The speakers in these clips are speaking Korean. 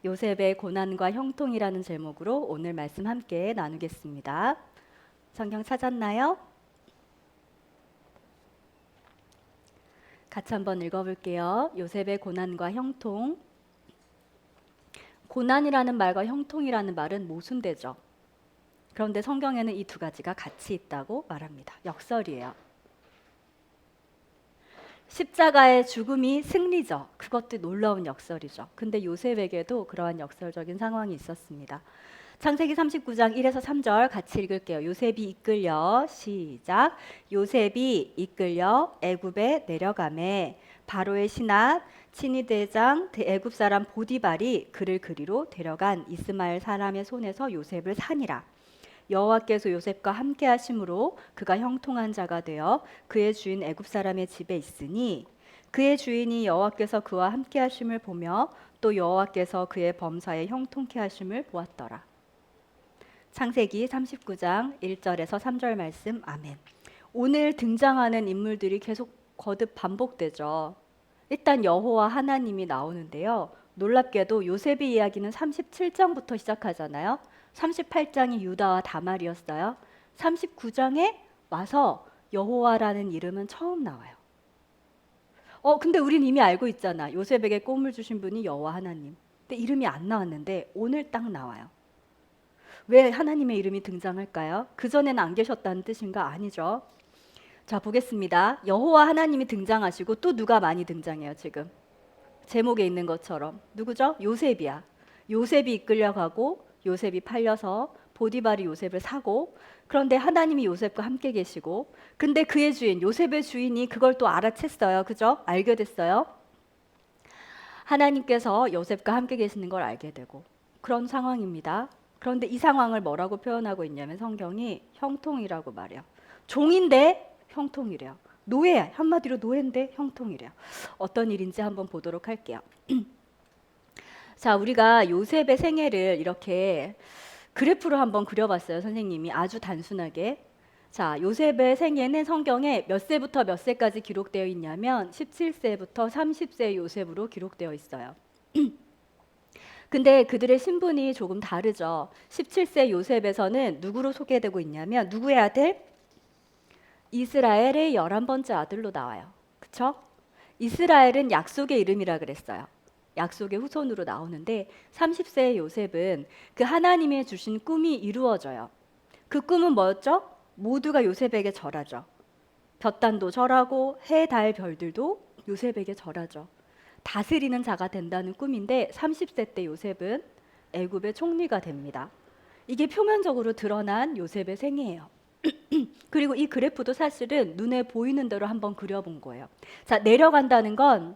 요셉의 고난과 형통이라는 제목으로 오늘 말씀 함께 나누겠습니다. 성경 찾았나요? 같이 한번 읽어볼게요. 요셉의 고난과 형통. 고난이라는 말과 형통이라는 말은 모순되죠. 그런데 성경에는 이 두 가지가 같이 있다고 말합니다. 역설이에요. 십자가의 죽음이 승리죠. 그것도 놀라운 역설이죠. 근데 요셉에게도 그러한 역설적인 상황이 있었습니다. 창세기 39장 1에서 3절 같이 읽을게요. 요셉이 이끌려 시작. 요셉이 이끌려 애굽에 내려가매 바로의 신하 친위 대장 애굽 사람 보디발이 그를 그리로 데려간 이스마엘 사람의 손에서 요셉을 산이라. 여호와께서 요셉과 함께 하심으로 그가 형통한 자가 되어 그의 주인 애굽 사람의 집에 있으니 그의 주인이 여호와께서 그와 함께 하심을 보며 또 여호와께서 그의 범사에 형통케 하심을 보았더라. 창세기 39장 1절에서 3절 말씀. 아멘. 오늘 등장하는 인물들이 계속 거듭 반복되죠. 일단 여호와 하나님이 나오는데요. 놀랍게도 요셉의 이야기는 37장부터 시작하잖아요. 38장이 유다와 다말이었어요. 39장에 와서 여호와라는 이름은 처음 나와요. 근데 우린 이미 알고 있잖아. 요셉에게 꿈을 주신 분이 여호와 하나님. 근데 이름이 안 나왔는데 오늘 딱 나와요. 왜 하나님의 이름이 등장할까요? 그전에는 안 계셨다는 뜻인가? 아니죠. 자, 보겠습니다. 여호와 하나님이 등장하시고 또 누가 많이 등장해요, 지금? 제목에 있는 것처럼. 누구죠? 요셉이야. 요셉이 이끌려가고 요셉이 팔려서 보디발이 요셉을 사고, 그런데 하나님이 요셉과 함께 계시고, 근데 그의 주인, 요셉의 주인이 그걸 또 알아챘어요. 그죠? 알게 됐어요. 하나님께서 요셉과 함께 계시는 걸 알게 되고 그런 상황입니다. 그런데 이 상황을 뭐라고 표현하고 있냐면 성경이 형통이라고 말해요. 종인데 형통이래요. 노예, 한마디로 노예인데 형통이래요. 어떤 일인지 한번 보도록 할게요. 자, 우리가 요셉의 생애를 이렇게 그래프로 한번 그려봤어요. 선생님이 아주 단순하게. 자, 요셉의 생애는 성경에 몇 세부터 몇 세까지 기록되어 있냐면 17세부터 30세 요셉으로 기록되어 있어요. 근데 그들의 신분이 조금 다르죠. 17세 요셉에서는 누구로 소개되고 있냐면 누구의 아들? 이스라엘의 11번째 아들로 나와요. 그쵸? 이스라엘은 약속의 이름이라 그랬어요. 약속의 후손으로 나오는데 30세의 요셉은 그 하나님의 주신 꿈이 이루어져요. 그 꿈은 뭐였죠? 모두가 요셉에게 절하죠. 볕단도 절하고 해, 달, 별들도 요셉에게 절하죠. 다스리는 자가 된다는 꿈인데 30세 때 요셉은 애굽의 총리가 됩니다. 이게 표면적으로 드러난 요셉의 생애예요. 그리고 이 그래프도 사실은 눈에 보이는 대로 한번 그려본 거예요. 자, 내려간다는 건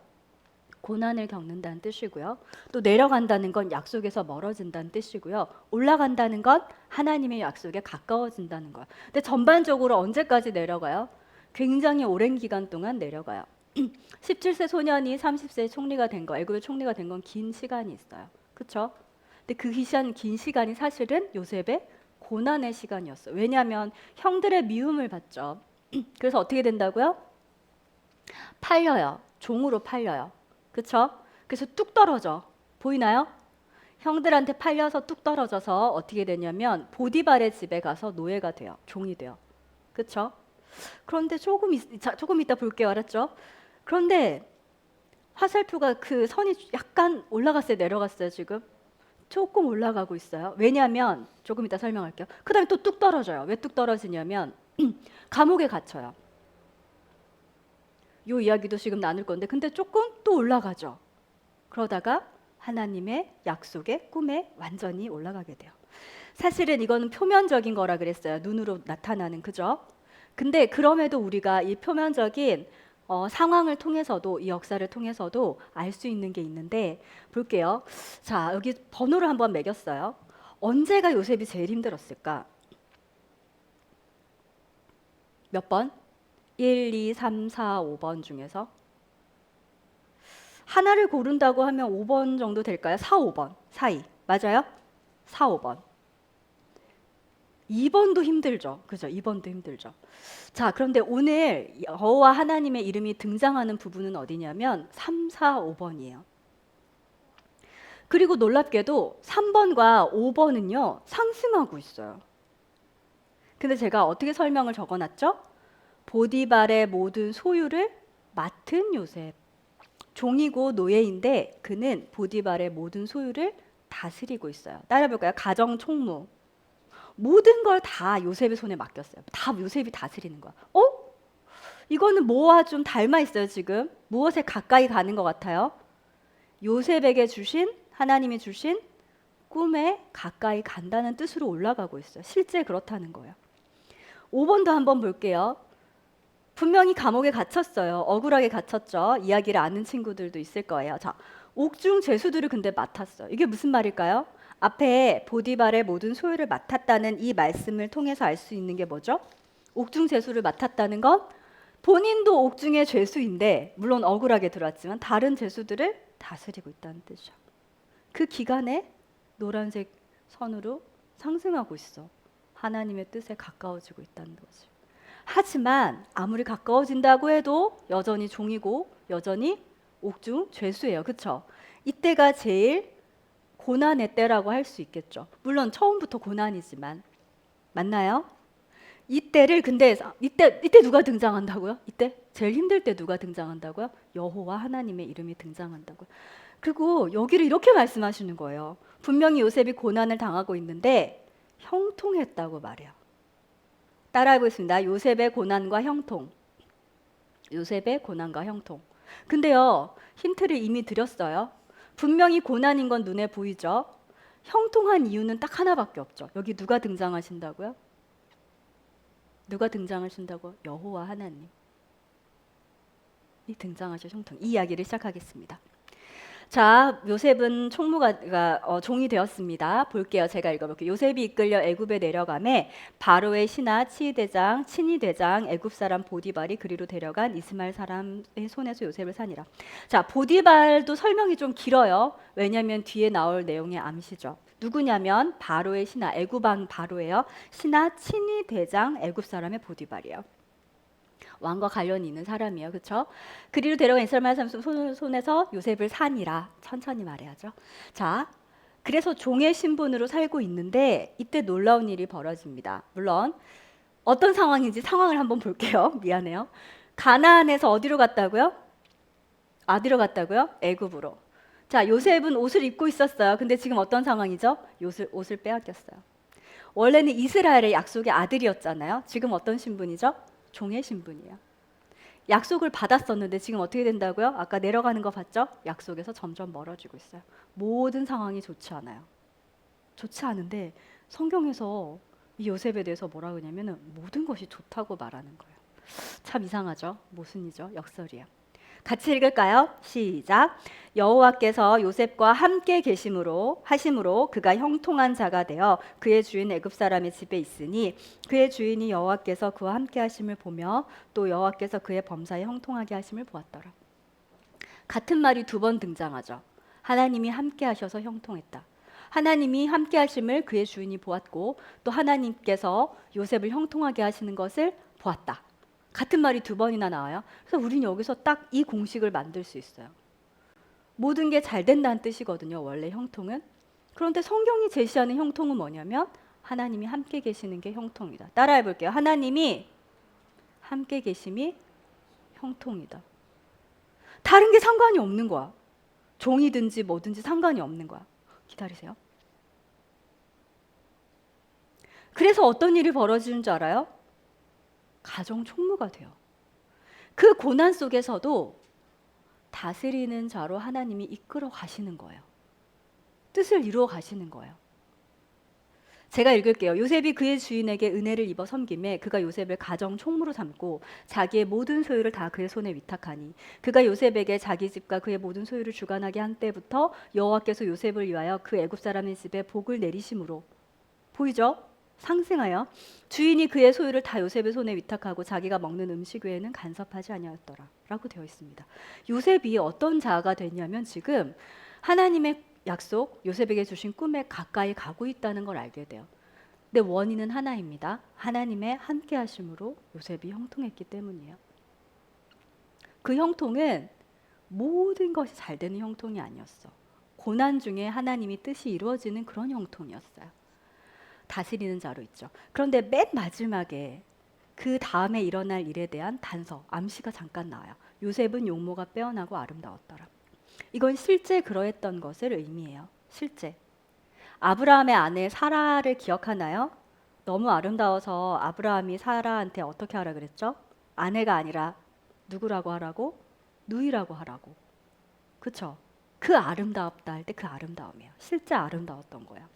고난을 겪는다는 뜻이고요. 또 내려간다는 건 약속에서 멀어진다는 뜻이고요. 올라간다는 건 하나님의 약속에 가까워진다는 거예요. 근데 전반적으로 언제까지 내려가요? 굉장히 오랜 기간 동안 내려가요. 17세 소년이 30세 총리가 된 거, 애굽의 총리가 된 건 긴 시간이 있어요. 그렇죠? 근데 그 긴 시간이 사실은 요셉의 고난의 시간이었어요. 왜냐하면 형들의 미움을 받죠. 그래서 어떻게 된다고요? 팔려요. 종으로 팔려요. 그렇죠? 그래서 뚝 떨어져. 보이나요? 형들한테 팔려서 뚝 떨어져서 어떻게 되냐면 보디발의 집에 가서 노예가 돼요. 종이 돼요. 그렇죠? 그런데 조금 이따 볼게요. 알았죠? 그런데 화살표가 그 선이 약간 올라갔어요, 내려갔어요, 지금? 조금 올라가고 있어요. 왜냐하면 조금 이따 설명할게요. 그 다음에 또 뚝 떨어져요. 왜 뚝 떨어지냐면 감옥에 갇혀요. 요 이야기도 지금 나눌 건데 근데 조금 또 올라가죠. 그러다가 하나님의 약속의 꿈에 완전히 올라가게 돼요. 사실은 이거는 표면적인 거라 그랬어요. 눈으로 나타나는, 그죠? 근데 그럼에도 우리가 이 표면적인 상황을 통해서도, 이 역사를 통해서도 알 수 있는 게 있는데 볼게요. 자, 여기 번호를 한번 매겼어요. 언제가 요셉이 제일 힘들었을까? 몇 번? 1, 2, 3, 4, 5번 중에서 하나를 고른다고 하면 5번 정도 될까요? 4, 5번 사이. 맞아요? 4, 5번. 2번도 힘들죠. 그죠? 2번도 힘들죠. 자, 그런데 오늘 여호와 하나님의 이름이 등장하는 부분은 어디냐면 3, 4, 5번이에요. 그리고 놀랍게도 3번과 5번은요, 상승하고 있어요. 근데 제가 어떻게 설명을 적어놨죠? 보디발의 모든 소유를 맡은 요셉. 종이고 노예인데 그는 보디발의 모든 소유를 다스리고 있어요. 따라해볼까요? 가정 총무. 모든 걸 다 요셉의 손에 맡겼어요. 다 요셉이 다스리는 거야. 이거는 뭐와 좀 닮아 있어요, 지금? 무엇에 가까이 가는 것 같아요? 요셉에게 주신, 하나님이 주신 꿈에 가까이 간다는 뜻으로 올라가고 있어요. 실제 그렇다는 거예요. 5번도 한번 볼게요. 분명히 감옥에 갇혔어요. 억울하게 갇혔죠. 이야기를 아는 친구들도 있을 거예요. 자, 옥중 죄수들을 근데 맡았어요. 이게 무슨 말일까요? 앞에 보디발의 모든 소유를 맡았다는 이 말씀을 통해서 알 수 있는 게 뭐죠? 옥중 죄수를 맡았다는 건 본인도 옥중의 죄수인데 물론 억울하게 들어왔지만 다른 죄수들을 다스리고 있다는 뜻이죠. 그 기간에 노란색 선으로 상승하고 있어. 하나님의 뜻에 가까워지고 있다는 거지. 하지만 아무리 가까워진다고 해도 여전히 종이고 여전히 옥중 죄수예요. 그렇죠? 이때가 제일 고난의 때라고 할 수 있겠죠. 물론 처음부터 고난이지만 맞나요? 이때를 근데 이때 누가 등장한다고요? 이때 제일 힘들 때 누가 등장한다고요? 여호와 하나님의 이름이 등장한다고요. 그리고 여기를 이렇게 말씀하시는 거예요. 분명히 요셉이 고난을 당하고 있는데 형통했다고 말해요. 따라해보겠습니다. 요셉의 고난과 형통. 요셉의 고난과 형통. 근데요, 힌트를 이미 드렸어요. 분명히 고난인 건 눈에 보이죠? 형통한 이유는 딱 하나밖에 없죠. 여기 누가 등장하신다고요? 누가 등장하신다고? 여호와 하나님이 등장하셔 형통. 이 이야기를 시작하겠습니다. 자, 요셉은 총무가 종이 되었습니다. 볼게요. 제가 읽어볼게요. 요셉이 이끌려 애굽에 내려가매 바로의 신하 치대장 친위대장 애굽 사람 보디발이 그리로 데려간 이스마엘 사람의 손에서 요셉을 사니라. 자, 보디발도 설명이 좀 길어요. 왜냐하면 뒤에 나올 내용의 암시죠. 누구냐면 바로의 신하 애굽 왕 바로예요. 신하 친위대장 애굽 사람의 보디발이에요. 왕과 관련이 있는 사람이에요. 그렇죠? 그리로 데려간 이스라엘 사람 손에서 요셉을 산이라. 천천히 말해야죠. 자, 그래서 종의 신분으로 살고 있는데 이때 놀라운 일이 벌어집니다. 물론 어떤 상황인지 상황을 한번 볼게요. 미안해요. 가나안에서 어디로 갔다고요? 어디로 갔다고요? 애굽으로. 자, 요셉은 옷을 입고 있었어요. 근데 지금 어떤 상황이죠? 옷을 빼앗겼어요. 원래는 이스라엘의 약속의 아들이었잖아요. 지금 어떤 신분이죠? 종의 신분이에요. 약속을 받았었는데 지금 어떻게 된다고요? 아까 내려가는 거 봤죠? 약속에서 점점 멀어지고 있어요. 모든 상황이 좋지 않아요. 좋지 않은데 성경에서 이 요셉에 대해서 뭐라 그러냐면 모든 것이 좋다고 말하는 거예요. 참 이상하죠? 모순이죠? 역설이에요. 같이 읽을까요? 시작. 여호와께서 요셉과 함께 하심으로 그가 형통한 자가 되어 그의 주인 애굽 사람의 집에 있으니 그의 주인이 여호와께서 그와 함께 하심을 보며 또 여호와께서 그의 범사에 형통하게 하심을 보았더라. 같은 말이 두 번 등장하죠. 하나님이 함께 하셔서 형통했다. 하나님이 함께 하심을 그의 주인이 보았고 또 하나님께서 요셉을 형통하게 하시는 것을 보았다. 같은 말이 두 번이나 나와요. 그래서 우리는 여기서 딱 이 공식을 만들 수 있어요. 모든 게 잘 된다는 뜻이거든요. 원래 형통은. 그런데 성경이 제시하는 형통은 뭐냐면 하나님이 함께 계시는 게 형통이다. 따라해 볼게요. 하나님이 함께 계심이 형통이다. 다른 게 상관이 없는 거야. 종이든지 뭐든지 상관이 없는 거야. 기다리세요. 그래서 어떤 일이 벌어지는 줄 알아요? 가정 총무가 돼요. 그 고난 속에서도 다스리는 자로 하나님이 이끌어 가시는 거예요. 뜻을 이루어 가시는 거예요. 제가 읽을게요. 요셉이 그의 주인에게 은혜를 입어 섬김에 그가 요셉을 가정 총무로 삼고 자기의 모든 소유를 다 그의 손에 위탁하니 그가 요셉에게 자기 집과 그의 모든 소유를 주관하게 한 때부터 여호와께서 요셉을 위하여 그 애굽 사람의 집에 복을 내리심으로 보이죠? 상승하여 주인이 그의 소유를 다 요셉의 손에 위탁하고 자기가 먹는 음식 외에는 간섭하지 아니하였더라 라고 되어 있습니다. 요셉이 어떤 자가 됐냐면 지금 하나님의 약속, 요셉에게 주신 꿈에 가까이 가고 있다는 걸 알게 돼요. 근데 원인은 하나입니다. 하나님의 함께 하심으로 요셉이 형통했기 때문이에요. 그 형통은 모든 것이 잘 되는 형통이 아니었어. 고난 중에 하나님이 뜻이 이루어지는 그런 형통이었어요. 다스리는 자로 있죠. 그런데 맨 마지막에 그 다음에 일어날 일에 대한 단서, 암시가 잠깐 나와요. 요셉은 용모가 빼어나고 아름다웠더라. 이건 실제 그러했던 것을 의미해요. 실제. 아브라함의 아내 사라를 기억하나요? 너무 아름다워서 아브라함이 사라한테 어떻게 하라 그랬죠? 아내가 아니라 누구라고 하라고? 누이라고 하라고. 그쵸? 그 아름답다 할 때 그 아름다움이에요. 실제 아름다웠던 거예요.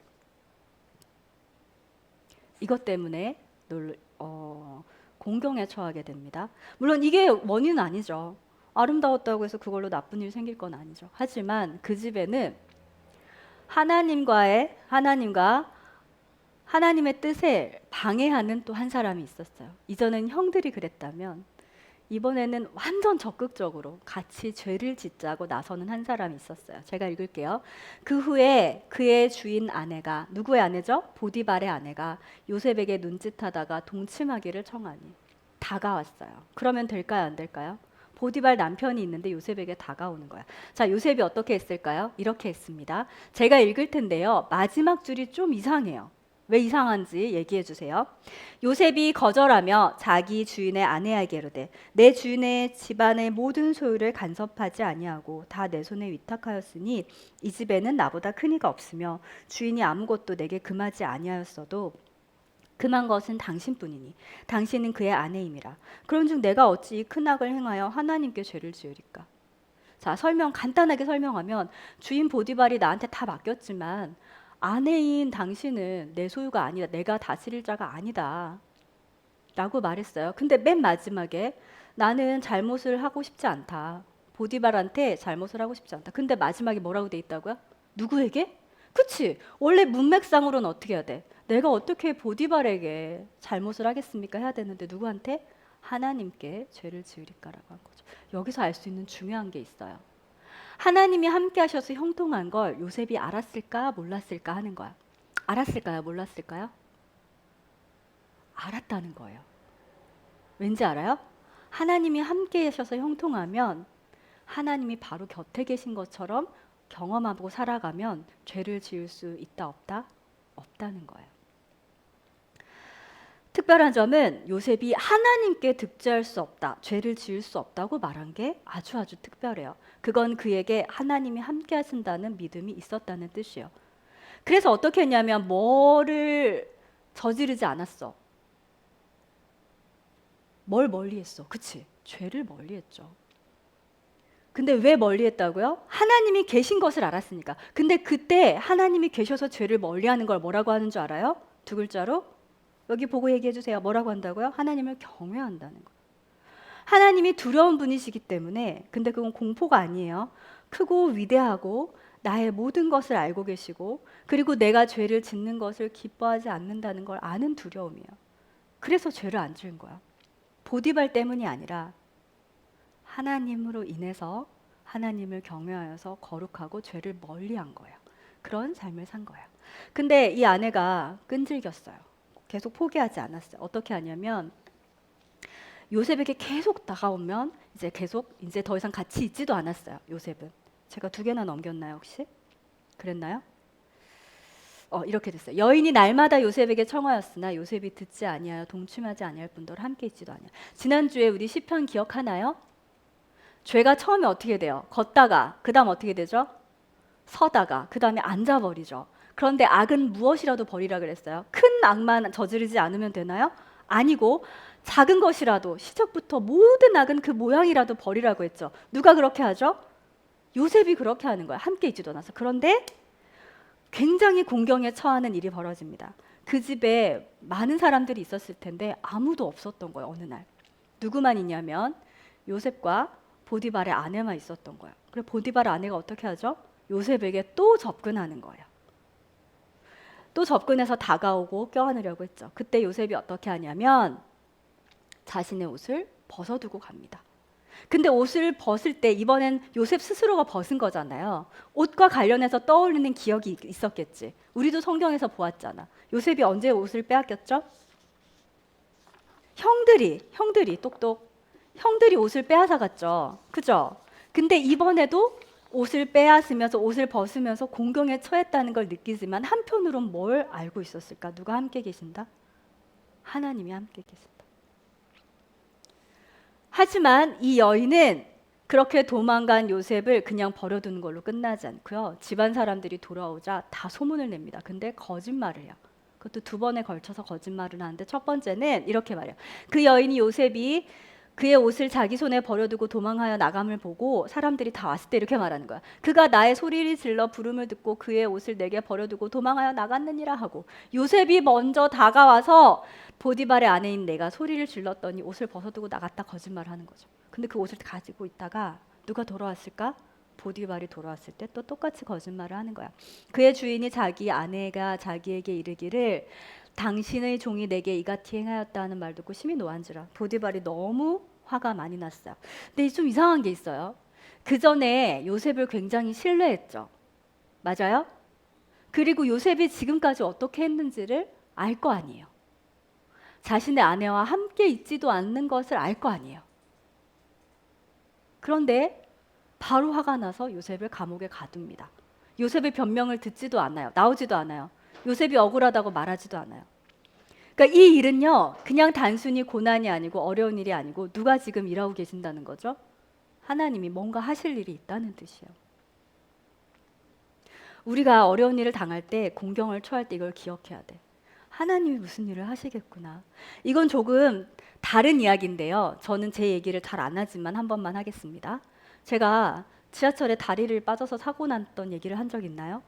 이것 때문에 공경에 처하게 됩니다. 물론 이게 원인은 아니죠. 아름다웠다고 해서 그걸로 나쁜 일이 생길 건 아니죠. 하지만 그 집에는 하나님의 뜻에 방해하는 또 한 사람이 있었어요. 이전엔 형들이 그랬다면 이번에는 완전 적극적으로 같이 죄를 짓자고 나서는 한 사람이 있었어요. 제가 읽을게요. 그 후에 그의 주인 아내가, 누구의 아내죠? 보디발의 아내가 요셉에게 눈짓하다가 동침하기를 청하니 다가왔어요. 그러면 될까요, 안 될까요? 보디발 남편이 있는데 요셉에게 다가오는 거야. 자, 요셉이 어떻게 했을까요? 이렇게 했습니다. 제가 읽을 텐데요. 마지막 줄이 좀 이상해요. 왜 이상한지 얘기해 주세요. 요셉이 거절하며 자기 주인의 아내에게 이르되 내 주인의 집안의 모든 소유를 간섭하지 아니하고 다 내 손에 위탁하였으니 이 집에는 나보다 큰 이가 없으며 주인이 아무것도 내게 금하지 아니하였어도 금한 것은 당신뿐이니 당신은 그의 아내임이라. 그런즉 내가 어찌 이 큰 악을 행하여 하나님께 죄를 지으리까? 자, 간단하게 설명하면 주인 보디발이 나한테 다 맡겼지만 아내인 당신은 내 소유가 아니다. 내가 다스릴 자가 아니다. 라고 말했어요. 근데 맨 마지막에 나는 잘못을 하고 싶지 않다. 보디발한테 잘못을 하고 싶지 않다. 근데 마지막에 뭐라고 돼 있다고요? 누구에게? 그치? 원래 문맥상으로는 어떻게 해야 돼? 내가 어떻게 보디발에게 잘못을 하겠습니까? 해야 되는데 누구한테? 하나님께 죄를 지으리까라고 한 거죠. 여기서 알 수 있는 중요한 게 있어요. 하나님이 함께 하셔서 형통한 걸 요셉이 알았을까 몰랐을까 하는 거야. 알았을까요? 몰랐을까요? 알았다는 거예요. 왠지 알아요? 하나님이 함께 하셔서 형통하면 하나님이 바로 곁에 계신 것처럼 경험하고 살아가면 죄를 지을 수 있다 없다? 없다는 거예요. 특별한 점은 요셉이 하나님께 득죄할 수 없다, 죄를 지을 수 없다고 말한 게 아주 특별해요. 그건 그에게 하나님이 함께 하신다는 믿음이 있었다는 뜻이에요. 그래서 어떻게 했냐면 뭐를 저지르지 않았어. 뭘 멀리했어? 그치? 죄를 멀리했죠. 근데 왜 멀리했다고요? 하나님이 계신 것을 알았으니까. 근데 그때 하나님이 계셔서 죄를 멀리하는 걸 뭐라고 하는 줄 알아요? 두 글자로? 여기 보고 얘기해 주세요. 뭐라고 한다고요? 하나님을 경외한다는 거. 하나님이 두려운 분이시기 때문에, 근데 그건 공포가 아니에요. 크고 위대하고 나의 모든 것을 알고 계시고, 그리고 내가 죄를 짓는 것을 기뻐하지 않는다는 걸 아는 두려움이에요. 그래서 죄를 안 지은 거야. 보디발 때문이 아니라 하나님으로 인해서 하나님을 경외하여서 거룩하고 죄를 멀리한 거예요. 그런 삶을 산 거예요. 근데 이 아내가 끈질겼어요. 계속 포기하지 않았어요. 어떻게 하냐면 요셉에게 계속 다가오면 이제 더 이상 같이 있지도 않았어요. 요셉은. 제가 2개나 넘겼나요, 혹시? 그랬나요? 이렇게 됐어요. 여인이 날마다 요셉에게 청하였으나 요셉이 듣지 아니하여 동침하지 아니할 뿐더러 함께 있지도 아니하여. 지난주에 우리 시편 기억하나요? 죄가 처음에 어떻게 돼요? 걷다가 그다음 어떻게 되죠? 서다가 그다음에 앉아버리죠. 그런데 악은 무엇이라도 버리라 그랬어요. 큰 악만 저지르지 않으면 되나요? 아니고 작은 것이라도 시작부터 모든 악은 그 모양이라도 버리라고 했죠. 누가 그렇게 하죠? 요셉이 그렇게 하는 거야. 함께 있지도 않아서. 그런데 굉장히 공경에 처하는 일이 벌어집니다. 그 집에 많은 사람들이 있었을 텐데 아무도 없었던 거예요. 어느 날. 누구만 있냐면 요셉과 보디발의 아내만 있었던 거예요. 그래서 보디발의 아내가 어떻게 하죠? 요셉에게 또 접근하는 거예요. 또 접근해서 다가오고 껴안으려고 했죠. 그때 요셉이 어떻게 하냐면 자신의 옷을 벗어두고 갑니다. 근데 옷을 벗을 때 이번엔 요셉 스스로가 벗은 거잖아요. 옷과 관련해서 떠올리는 기억이 있었겠지. 우리도 성경에서 보았잖아. 요셉이 언제 옷을 빼앗겼죠? 형들이 똑똑. 형들이 옷을 빼앗아 갔죠. 그죠? 근데 이번에도 옷을 빼앗으면서 옷을 벗으면서 공경에 처했다는 걸 느끼지만 한편으론 뭘 알고 있었을까? 누가 함께 계신다? 하나님이 함께 계신다. 하지만 이 여인은 그렇게 도망간 요셉을 그냥 버려두는 걸로 끝나지 않고요. 집안 사람들이 돌아오자 다 소문을 냅니다. 근데 거짓말을 해요. 그것도 두 번에 걸쳐서 거짓말을 하는데 첫 번째는 이렇게 말해요. 그 여인이 요셉이 그의 옷을 자기 손에 버려두고 도망하여 나감을 보고 사람들이 다 왔을 때 이렇게 말하는 거야. 그가 나의 소리를 질러 부름을 듣고 그의 옷을 내게 버려두고 도망하여 나갔느니라 하고 요셉이 먼저 다가와서 보디발의 아내인 내가 소리를 질렀더니 옷을 벗어두고 나갔다 거짓말하는 거죠. 근데 그 옷을 가지고 있다가 누가 돌아왔을까? 보디발이 돌아왔을 때 또 똑같이 거짓말을 하는 거야. 그의 주인이 자기 아내가 자기에게 이르기를 당신의 종이 내게 이같이 행하였다는 말 듣고 심히 노한지라. 보디발이 너무 화가 많이 났어요. 근데 좀 이상한 게 있어요. 그 전에 요셉을 굉장히 신뢰했죠. 맞아요? 그리고 요셉이 지금까지 어떻게 했는지를 알 거 아니에요. 자신의 아내와 함께 있지도 않는 것을 알 거 아니에요. 그런데 바로 화가 나서 요셉을 감옥에 가둡니다. 요셉의 변명을 듣지도 않아요. 나오지도 않아요. 요셉이 억울하다고 말하지도 않아요. 그러니까 이 일은요, 그냥 단순히 고난이 아니고 어려운 일이 아니고 누가 지금 일하고 계신다는 거죠? 하나님이 뭔가 하실 일이 있다는 뜻이에요. 우리가 어려운 일을 당할 때, 공경을 처할 때 이걸 기억해야 돼. 하나님이 무슨 일을 하시겠구나. 이건 조금 다른 이야기인데요. 저는 제 얘기를 잘 안 하지만 한 번만 하겠습니다. 제가 지하철에 다리를 빠져서 사고 났던 얘기를 한 적 있나요?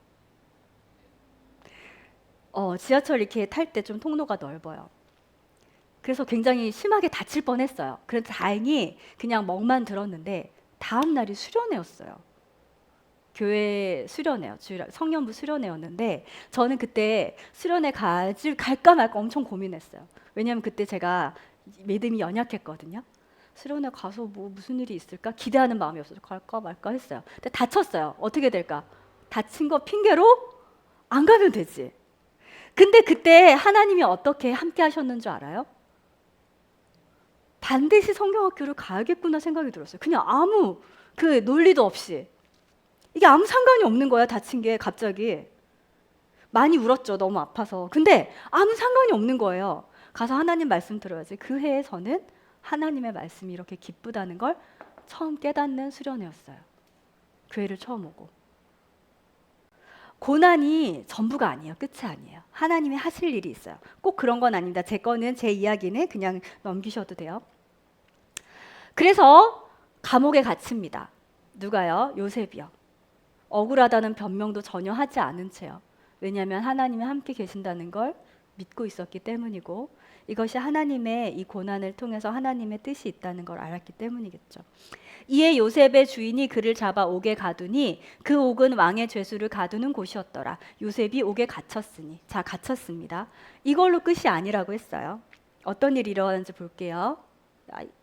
지하철 이렇게 탈 때 좀 통로가 넓어요. 그래서 굉장히 심하게 다칠 뻔했어요. 그래서 다행히 그냥 멍만 들었는데 다음 날이 수련회였어요. 교회 수련회요. 성년부 수련회였는데 저는 그때 수련회 갈까 말까 엄청 고민했어요. 왜냐하면 그때 제가 믿음이 연약했거든요. 수련회 가서 뭐 무슨 일이 있을까 기대하는 마음이 없어서 갈까 말까 했어요. 근데 다쳤어요. 어떻게 될까? 다친 거 핑계로 안 가면 되지. 근데 그때 하나님이 어떻게 함께 하셨는 줄 알아요? 반드시 성경학교를 가야겠구나 생각이 들었어요. 그냥 아무 그 논리도 없이. 이게 아무 상관이 없는 거야, 다친 게 갑자기. 많이 울었죠, 너무 아파서. 근데 아무 상관이 없는 거예요. 가서 하나님 말씀 들어야지. 그 해에 저는 하나님의 말씀이 이렇게 기쁘다는 걸 처음 깨닫는 수련회였어요. 교회를 처음 오고. 고난이 전부가 아니에요. 끝이 아니에요. 하나님이 하실 일이 있어요. 꼭 그런 건 아닙니다. 제 이야기는 그냥 넘기셔도 돼요. 그래서 감옥에 갇힙니다. 누가요? 요셉이요. 억울하다는 변명도 전혀 하지 않은 채요. 왜냐하면 하나님이 함께 계신다는 걸 믿고 있었기 때문이고 이것이 하나님의 이 고난을 통해서 하나님의 뜻이 있다는 걸 알았기 때문이겠죠. 이에 요셉의 주인이 그를 잡아 옥에 가두니 그 옥은 왕의 죄수를 가두는 곳이었더라. 요셉이 옥에 갇혔으니. 자, 갇혔습니다. 이걸로 끝이 아니라고 했어요. 어떤 일이 일어나는지 볼게요.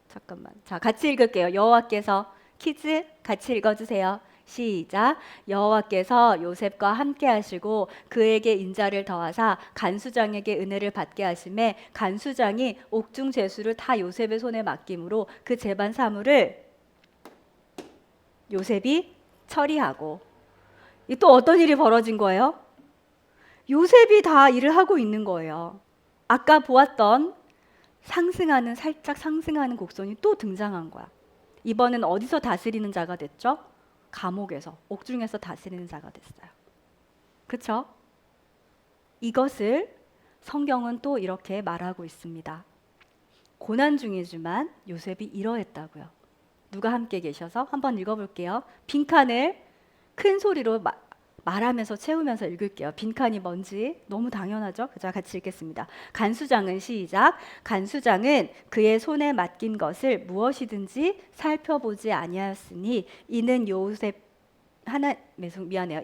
잠깐만. 자, 같이 읽을게요. 여호와께서 퀴즈 같이 읽어주세요. 시작. 여호와께서 요셉과 함께 하시고 그에게 인자를 더하사 간수장에게 은혜를 받게 하심에 간수장이 옥중 죄수를 다 요셉의 손에 맡김으로 그 재반 사물을 요셉이 처리하고. 또 어떤 일이 벌어진 거예요? 요셉이 다 일을 하고 있는 거예요. 아까 보았던 살짝 상승하는 곡선이 또 등장한 거야. 이번엔 어디서 다스리는 자가 됐죠? 감옥에서, 옥중에서 다스리는 자가 됐어요. 그렇죠? 이것을 성경은 또 이렇게 말하고 있습니다. 고난 중이지만 요셉이 이러했다고요. 누가 함께 계셔서 한번 읽어볼게요. 빈칸을 큰 소리로 말하면서 채우면서 읽을게요. 빈칸이 뭔지 너무 당연하죠? 자, 같이 읽겠습니다. 간수장은 시작. 간수장은 그의 손에 맡긴 것을 무엇이든지 살펴보지 아니하였으니 이는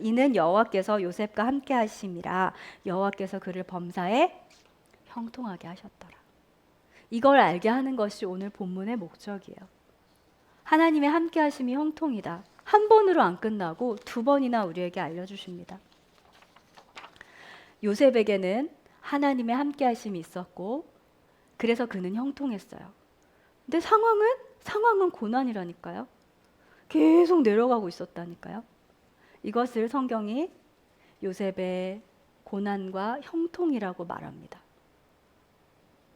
이는 여호와께서 요셉과 함께 하심이라. 여호와께서 그를 범사에 형통하게 하셨더라. 이걸 알게 하는 것이 오늘 본문의 목적이에요. 하나님의 함께 하심이 형통이다. 한 번으로 안 끝나고 두 번이나 우리에게 알려주십니다. 요셉에게는 하나님의 함께 하심이 있었고 그래서 그는 형통했어요. 근데 상황은 고난이라니까요. 계속 내려가고 있었다니까요. 이것을 성경이 요셉의 고난과 형통이라고 말합니다.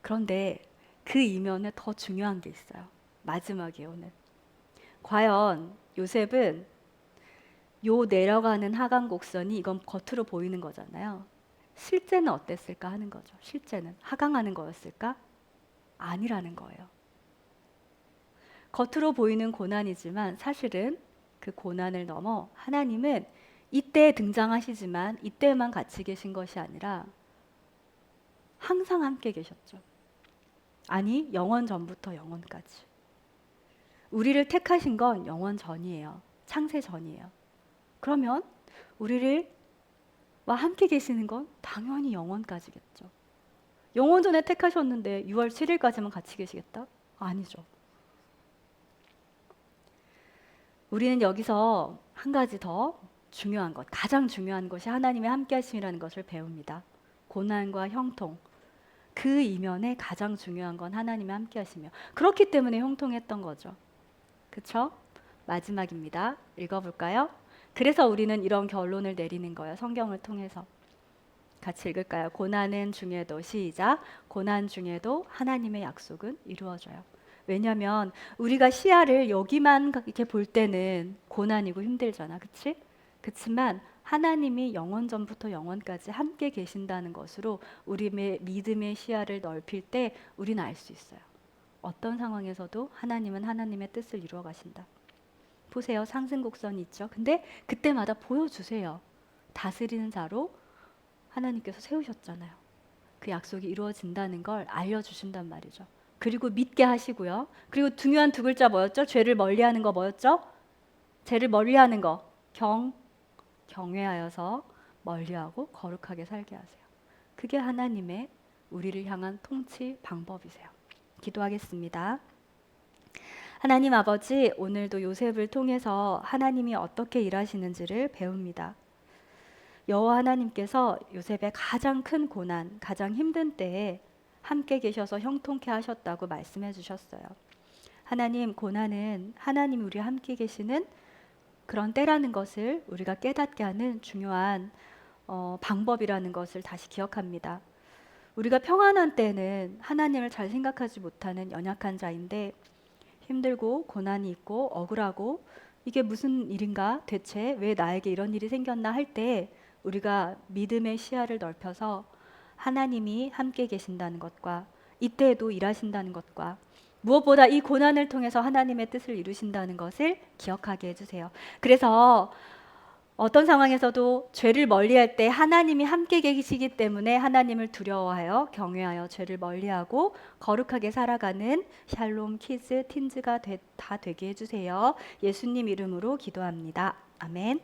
그런데 그 이면에 더 중요한 게 있어요. 마지막에 오늘. 과연 요셉은 요 내려가는 하강 곡선이 이건 겉으로 보이는 거잖아요. 실제는 어땠을까 하는 거죠. 실제는 하강하는 거였을까? 아니라는 거예요. 겉으로 보이는 고난이지만 사실은 그 고난을 넘어 하나님은 이때 등장하시지만 이때만 같이 계신 것이 아니라 항상 함께 계셨죠. 아니, 영원 전부터 영원까지. 우리를 택하신 건 영원 전이에요. 창세 전이에요. 그러면 우리를 와 함께 계시는 건 당연히 영원까지겠죠. 영원 전에 택하셨는데 6월 7일까지만 같이 계시겠다? 아니죠. 우리는 여기서 한 가지 더 중요한 것, 가장 중요한 것이 하나님의 함께 하심이라는 것을 배웁니다. 고난과 형통, 그 이면에 가장 중요한 건 하나님의 함께 하시며, 그렇기 때문에 형통했던 거죠. 그쵸? 마지막입니다. 읽어볼까요? 그래서 우리는 이런 결론을 내리는 거예요. 성경을 통해서. 같이 읽을까요? 고난은 중에도, 시작. 고난 중에도 하나님의 약속은 이루어져요. 왜냐하면 우리가 시야를 여기만 이렇게 볼 때는 고난이고 힘들잖아. 그치? 그치만 하나님이 영원 전부터 영원까지 함께 계신다는 것으로 우리의 믿음의 시야를 넓힐 때 우리는 알 수 있어요. 어떤 상황에서도 하나님은 하나님의 뜻을 이루어 가신다. 보세요. 상승곡선이 있죠. 근데 그때마다 보여주세요. 다스리는 자로 하나님께서 세우셨잖아요. 그 약속이 이루어진다는 걸 알려주신단 말이죠. 그리고 믿게 하시고요. 그리고 중요한 두 글자 뭐였죠? 죄를 멀리하는 거 뭐였죠? 죄를 멀리하는 거. 경외하여서 멀리하고 거룩하게 살게 하세요. 그게 하나님의 우리를 향한 통치 방법이세요. 기도하겠습니다. 하나님 아버지, 오늘도 요셉을 통해서 하나님이 어떻게 일하시는지를 배웁니다. 여호와 하나님께서 요셉의 가장 큰 고난, 가장 힘든 때에 함께 계셔서 형통케 하셨다고 말씀해 주셨어요. 하나님, 고난은 하나님이 우리와 함께 계시는 그런 때라는 것을 우리가 깨닫게 하는 중요한 방법이라는 것을 다시 기억합니다. 우리가 평안한 때는 하나님을 잘 생각하지 못하는 연약한 자인데 힘들고 고난이 있고 억울하고 이게 무슨 일인가? 대체 왜 나에게 이런 일이 생겼나 할 때 우리가 믿음의 시야를 넓혀서 하나님이 함께 계신다는 것과 이때에도 일하신다는 것과 무엇보다 이 고난을 통해서 하나님의 뜻을 이루신다는 것을 기억하게 해주세요. 그래서 어떤 상황에서도 죄를 멀리할 때 하나님이 함께 계시기 때문에 하나님을 두려워하여 경외하여 죄를 멀리하고 거룩하게 살아가는 샬롬, 키즈, 틴즈가 다 되게 해주세요. 예수님 이름으로 기도합니다. 아멘.